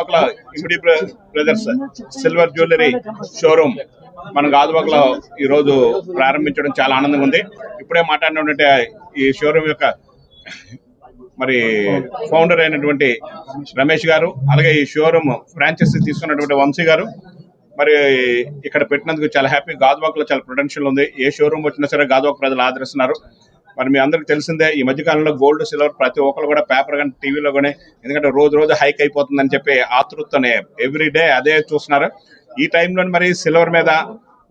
గాజువాకలో ఇమిడి brothers silver jewellery showroom మన గాజువాకలో ఈరోజు ప్రారంభించడం చాలా ఆనందంగా ఉంది. ఇప్పుడే మాట్లాడినటువంటి ఈ షోరూమ్ యొక్క మరి ఫౌండర్ అయినటువంటి రమేష్ గారు, అలాగే ఈ షోరూమ్ ఫ్రాంచైజీ తీసుకున్నటువంటి వంశీ గారు మరి ఇక్కడ పెట్టినందుకు చాలా హ్యాపీ. గాజువాకలో చాలా పొటెన్షియల్ ఉంది. ఏ షోరూమ్ వచ్చినా సరే గాజువాక ప్రజలు ఆదరిస్తున్నారు. మరి మీ అందరికి తెలిసిందే, ఈ మధ్యకాలంలో గోల్డ్ సిల్వర్ ప్రతి ఒక్కరు కూడా పేపర్ కానీ టీవీలో కానీ, ఎందుకంటే రోజు హైక్ అయిపోతుందని చెప్పి ఆతృతనే ఎవ్రీడే అదే చూస్తున్నారు. ఈ టైంలో మరి సిల్వర్ మీద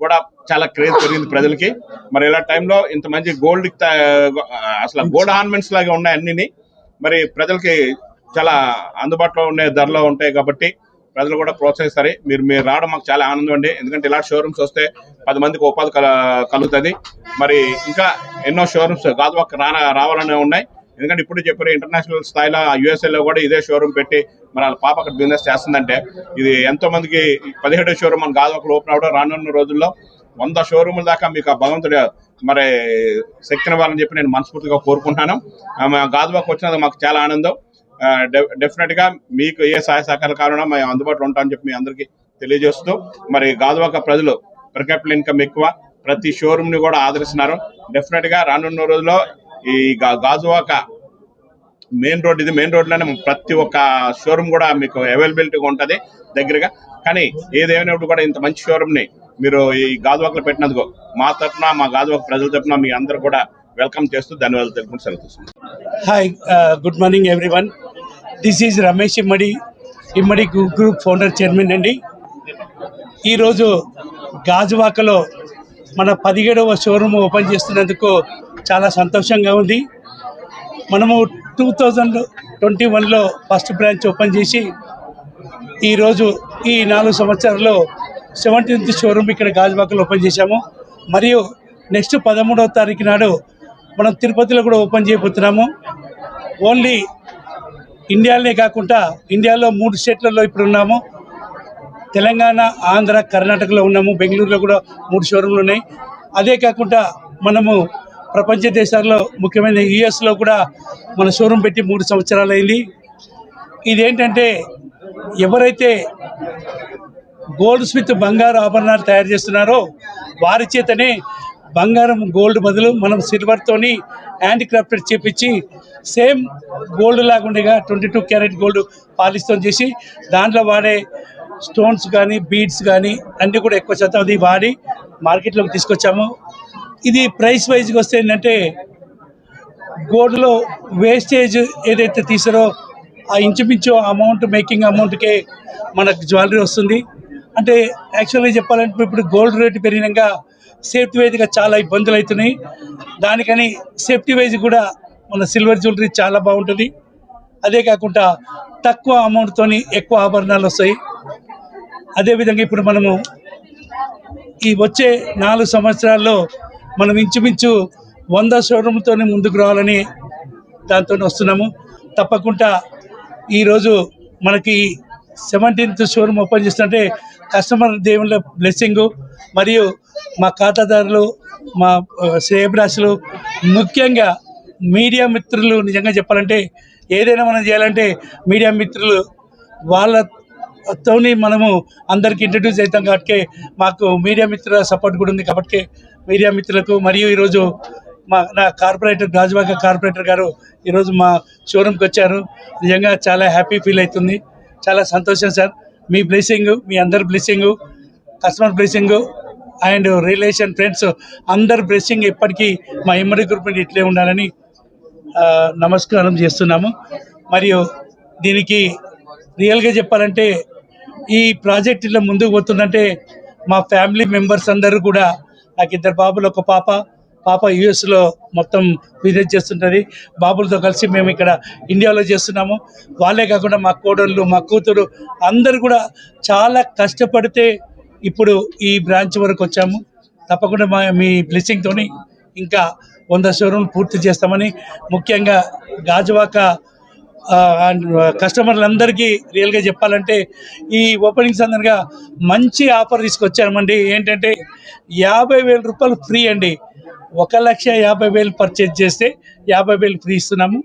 కూడా చాలా క్రేజ్ పెరిగింది ప్రజలకి. మరి ఇలా టైంలో ఇంత మంచి గోల్డ్ అసలు గోల్డ్ ఆర్నమెంట్స్ లాగా ఉన్నాయి అన్ని మరి ప్రజలకి చాలా అందుబాటులో ఉండే ధరలో ఉంటాయి కాబట్టి ప్రజలు కూడా ప్రోత్సహిస్తారు. మీరు రావడం మాకు చాలా ఆనందం అండి. ఎందుకంటే ఇలా షోరూమ్స్ వస్తే 10 మందికి ఉపాధి కలుగుతుంది. మరి ఇంకా ఎన్నో షోరూమ్స్ గాజువాక రావాలనే ఉన్నాయి. ఎందుకంటే ఇప్పుడు చెప్పారు ఇంటర్నేషనల్ స్థాయిలో యూఎస్ఏలో కూడా ఇదే షోరూమ్ పెట్టి మరి వాళ్ళ పాప అక్కడ బిజినెస్ చేస్తుందంటే ఇది ఎంతో మందికి 17వ షోరూమ్ మన గాజువాకలో ఓపెన్ అవడం రానున్న రోజుల్లో 100 షోరూముల దాకా మీకు ఆ భగవంతుడు మరి శక్తినివ్వాలని చెప్పి నేను మనస్ఫూర్తిగా కోరుకుంటున్నాను. గాజువాక వచ్చినందుకు మాకు చాలా ఆనందం. డెఫినెట్ గా మీకు ఏ సహాయ సహకారాలు కావాలన్నా మేము అందుబాటులో ఉంటామని చెప్పి మీ అందరికీ తెలియజేస్తూ మరి గాజువాక ప్రజలు పర్ క్యాపిటల్ ఇన్కమ్ ఎక్కువ, ప్రతి షోరూమ్ ని కూడా ఆదరిస్తున్నారు. డెఫినెట్ గా రానున్న రోజుల్లో ఈ గాజువాక మెయిన్ రోడ్, ఇది మెయిన్ రోడ్ లోనే ప్రతి ఒక్క షోరూమ్ కూడా మీకు అవైలబిలిటీగా ఉంటుంది దగ్గరగా. కానీ ఏదేమైనప్పుడు కూడా ఇంత మంచి షోరూమ్ ని మీరు ఈ గాజువాకలో పెట్టినందుకు మా తరఫున, మా గాజువాక ప్రజల తరఫున మీ అందరూ కూడా వెల్కమ్ చేస్తూ ధన్యవాదాలు తెలుపుకుంటూ సెలవు. Hi, good morning everyone. This is Ramesh Immadi group founder chairman అండి. ఈరోజు గాజువాకలో మన 17వ షోరూమ్ ఓపెన్ చేస్తున్నందుకు చాలా సంతోషంగా ఉంది. మనము 2021లో ఫస్ట్ బ్రాంచ్ ఓపెన్ చేసి ఈరోజు ఈ 4 సంవత్సరాల్లో 17th షోరూమ్ ఇక్కడ గాజువాకలో ఓపెన్ చేశాము. మరియు నెక్స్ట్ 13వ తారీఖు నాడు మనం తిరుపతిలో కూడా ఓపెన్ చేయబోతున్నాము. ఓన్లీ ఇండియాలోనే కాకుండా ఇండియాలో 3 స్టేట్లలో ఇప్పుడు ఉన్నాము. తెలంగాణ, ఆంధ్ర, కర్ణాటకలో ఉన్నాము. బెంగళూరులో కూడా 3 షోరూమ్లు ఉన్నాయి. అదే కాకుండా మనము ప్రపంచ దేశాల్లో ముఖ్యమైన యుఎస్లో కూడా మన షోరూమ్ పెట్టి 3 సంవత్సరాలు అయింది. ఇదేంటంటే ఎవరైతే గోల్డ్ స్మిత్ బంగారు ఆభరణాలు తయారు చేస్తున్నారో వారి చేతనే బంగారం గోల్డ్ బదులు మనం సిల్వర్తోని హ్యాండ్ క్రాఫ్టెడ్ చేపించి సేమ్ గోల్డ్ లాగుండేగా 22 క్యారెట్ గోల్డ్ పాలిష్తో చేసి దాంట్లో వాడే స్టోన్స్ కానీ బీడ్స్ కానీ అన్నీ కూడా ఎక్కువ శాతం అది వాడి మార్కెట్లోకి తీసుకొచ్చాము. ఇది ప్రైస్ వైజ్గా వస్తే ఏంటంటే గోల్డ్లో వేస్టేజ్ ఏదైతే తీసారో ఆ ఇంచుమించు అమౌంట్, మేకింగ్ అమౌంట్కే మనకు జ్యువెలరీ వస్తుంది. అంటే యాక్చువల్గా చెప్పాలంటే ఇప్పుడు గోల్డ్ రేటు పెరిగినాక సేఫ్టీ వైజ్గా చాలా ఇబ్బందులు అవుతున్నాయి. దానికని సేఫ్టీ వైజ్ కూడా మన సిల్వర్ జ్యువెలరీ చాలా బాగుంటుంది. అదే కాకుండా తక్కువ అమౌంట్తో ఎక్కువ ఆభరణాలు వస్తాయి. అదేవిధంగా ఇప్పుడు మనము ఈ వచ్చే 4 సంవత్సరాల్లో మనం ఇంచుమించు 100 షోరూమ్తో ముందుకు రావాలని దాంతో వస్తున్నాము. తప్పకుండా ఈరోజు మనకి 17th షోరూమ్ ఓపెన్ చేస్తుంటే కస్టమర్ దేవుళ్ళ బ్లెస్సింగు మరియు మా ఖాతాదారులు, మా శ్రేయభిలాషులు, ముఖ్యంగా మీడియా మిత్రులు, నిజంగా చెప్పాలంటే ఏదైనా మనం చేయాలంటే మీడియా మిత్రులు వాళ్ళతోని మనము అందరికీ ఇంట్రడ్యూస్ అవుతాం కాబట్టి మాకు మీడియా మిత్రుల సపోర్ట్ కూడా ఉంది. కాబట్టి మీడియా మిత్రులకు మరియు ఈరోజు నా కార్పొరేటర్ గాజువాక కార్పొరేటర్ గారు ఈరోజు మా షోరూమ్కి వచ్చారు. నిజంగా చాలా హ్యాపీ ఫీల్ అవుతుంది. చాలా సంతోషం సార్. మీ బ్లెస్సింగ్, మీ అందరి బ్లెస్సింగు, కస్టమర్ బ్లెస్సింగు అండ్ రిలేషన్ ఫ్రెండ్స్ అందరి బ్లెస్సింగ్ ఎప్పటికీ మా ఇమ్మడి గ్రూప్ మీద ఇట్లే ఉండాలని నమస్కారం చేస్తున్నాము. మరియు దీనికి రియల్గా చెప్పాలంటే ఈ ప్రాజెక్ట్ ఇలా ముందుకు పోతుందంటే మా ఫ్యామిలీ మెంబర్స్ అందరూ కూడా, నాకు 2 బాబులు, ఒక పాప యూఎస్లో మొత్తం బిజినెస్ చేస్తుంటుంది. బాబులతో కలిసి మేము ఇక్కడ ఇండియాలో చేస్తున్నాము. వాళ్ళే కాకుండా మా కోడళ్ళు, మా కూతురు అందరూ కూడా చాలా కష్టపడితే ఇప్పుడు ఈ బ్రాంచ్ వరకు వచ్చాము. తప్పకుండా మీ బ్లెస్సింగ్తో ఇంకా 100 షోరూమ్లు పూర్తి చేస్తామని, ముఖ్యంగా గాజువాక కస్టమర్లందరికీ రియల్గా చెప్పాలంటే ఈ ఓపెనింగ్ సందర్భంగా మంచి ఆఫర్ తీసుకొచ్చామండి. ఏంటంటే 50,000 రూపాయలు ఫ్రీ అండి. 1,50,000 పర్చేజ్ చేస్తే 50,000 ఫ్రీ ఇస్తున్నాము.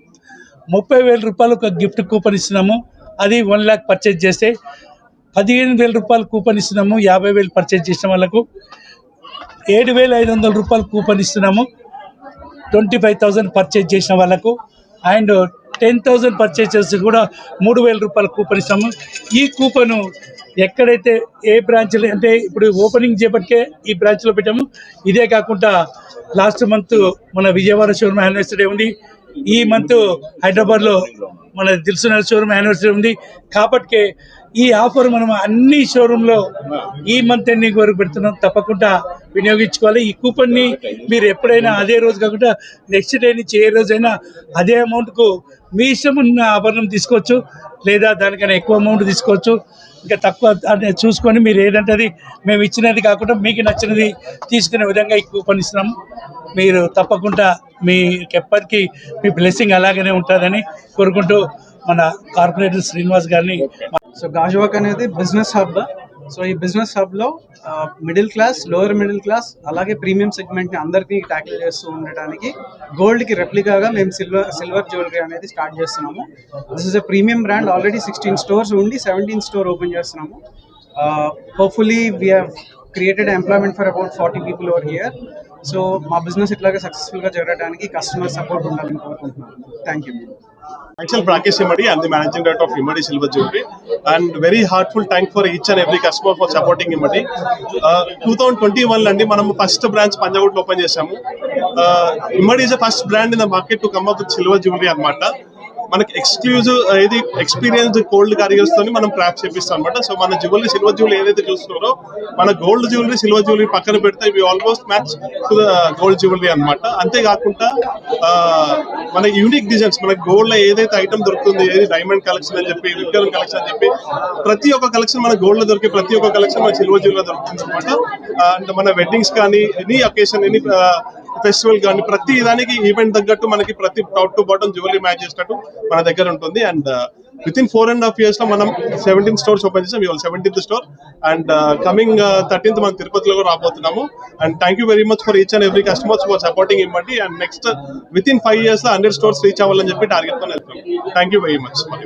30,000 రూపాయలు ఒక గిఫ్ట్ కూపన్ ఇస్తున్నాము. అది 1 lakh పర్చేజ్ చేస్తే 15,000 రూపాయలు కూపన్ ఇస్తున్నాము. 50,000 పర్చేజ్ చేసిన వాళ్ళకు 7,500 రూపాయలు కూపన్ ఇస్తున్నాము. 25,000 పర్చేజ్ చేసిన వాళ్ళకు అండ్ 10,000 పర్చేజ్ చేసి కూడా 3,000 రూపాయల కూపన్ ఇస్తాము. ఈ కూపను ఎక్కడైతే ఏ బ్రాంచ్లో అంటే ఇప్పుడు ఓపెనింగ్ చేపటికే ఈ బ్రాంచ్లో పెట్టాము. ఇదే కాకుండా లాస్ట్ మంత్ మన విజయవాడ షోరూమ్ యానివర్సరీ ఉంది. ఈ మంత్ హైదరాబాద్లో మన దిల్సుఖ్నగర్ షోరూమ్ యానివర్సరీ ఉంది. కాబట్టి ఈ ఆఫర్ మనం అన్ని షోరూంలో ఈ మంత్ ఎండింగ్ వరకు పెడుతున్నాం. తప్పకుండా వినియోగించుకోవాలి. ఈ కూపన్ని మీరు ఎప్పుడైనా అదే రోజు కాకుండా నెక్స్ట్ డే నుంచి ఏ రోజైనా అదే అమౌంట్కు మీ ఇష్టం ఉన్న ఆభరణం తీసుకోవచ్చు, లేదా దానికన్నా ఎక్కువ అమౌంట్ తీసుకోవచ్చు. ఇంకా తక్కువ అంటే చూసుకొని మీరు ఏదంటే అది మేము ఇచ్చినది కాకుండా మీకు నచ్చినది తీసుకునే విధంగా ఈ కూపన్ ఇస్తున్నాము. మీరు తప్పకుండా మీకు ఎప్పటికీ మీ బ్లెస్సింగ్ అలాగనే ఉంటుందని కోరుకుంటూ మన కార్పొరేటర్ శ్రీనివాస్ గారిని. సో గాజువాక్ అనేది బిజినెస్ హబ్. సో ఈ బిజినెస్ హబ్లో middle class, lower middle class, అలాగే ప్రీమియం సెగ్మెంట్ని అందరికీ ట్యాకిల్ చేస్తూ ఉండటానికి గోల్డ్కి రెప్లికాగా మేము సిల్వర్ జ్యువెలరీ అనేది స్టార్ట్ చేస్తున్నాము. This is a premium brand. Already 16 stores ఉండి 17th స్టోర్ ఓపెన్ చేస్తున్నాము. Hopefully we have created employment for about 40 people over here. So మా బిజినెస్ ఇట్లాగే సక్సెస్ఫుల్గా జరగడానికి కస్టమర్ సపోర్ట్ ఉండాలని కోరుకుంటున్నాను. Thank you. Actually, Rakesh Imadi, I'm the managing director of Imadi Silver Jewelry, and very heartful thank for each and every customer for supporting Imadi. 2021 andi manam first branch Panjagud lo open chesamu. Imadi is the first brand in the market to come up with silver jewelry anamata. మనకి exclusive ఇది experienced gold కారిగర్స్ తోని మనం craft చేపిస్తాం అనమాట. So మన jewellery silver jewellery ఏదైతే చూస్తున్నారో మన గోల్డ్ జ్యువెలరీ సిల్వర్ జ్యువెలరీ పక్కన పెడితే ఇవి almost match to gold jewellery అనమాట. అంతేకాకుండా మన యూనిక్ డిజైన్స్ మన గోల్డ్ లో ఏదైతే ఐటమ్ దొరుకుతుంది, ఏది డైమండ్ కలెక్షన్ అని చెప్పి, విక్టోరియన్ కలెక్షన్ అని చెప్పి ప్రతి ఒక్క కలెక్షన్ మన గోల్డ్ లో దొరికే ప్రతి ఒక్క కలెక్షన్ మన సిల్వర్ జ్యువెలరీ దొరుకుతుంది అనమాట. అండ్ మన వెడ్డింగ్స్ కానీ ఎనీ అకేషన్ ఎనీ ఫెస్టివల్ కానీ ప్రతి దానికి ఈవెంట్ తగ్గట్టు మనకి ప్రతి top to bottom jewellery match చేసినట్టు మన దగ్గర ఉంటుంది. అండ్ విత్ ఇన్ 4.5 years లో మనం 17 స్టోర్స్ ఓపెన్ చేసాం. ఇవాళ 17th store and coming 13th మనం తిరుపతిలో కూడా రాబోతున్నాము. And thank you very much for each and every customers for supporting ఇవ్వండి. And next within 5 years లో 100 స్టోర్స్ రీచ్ అవ్వాలని చెప్పి టార్గెట్ తో వెళ్తున్నాం. Thank you very much.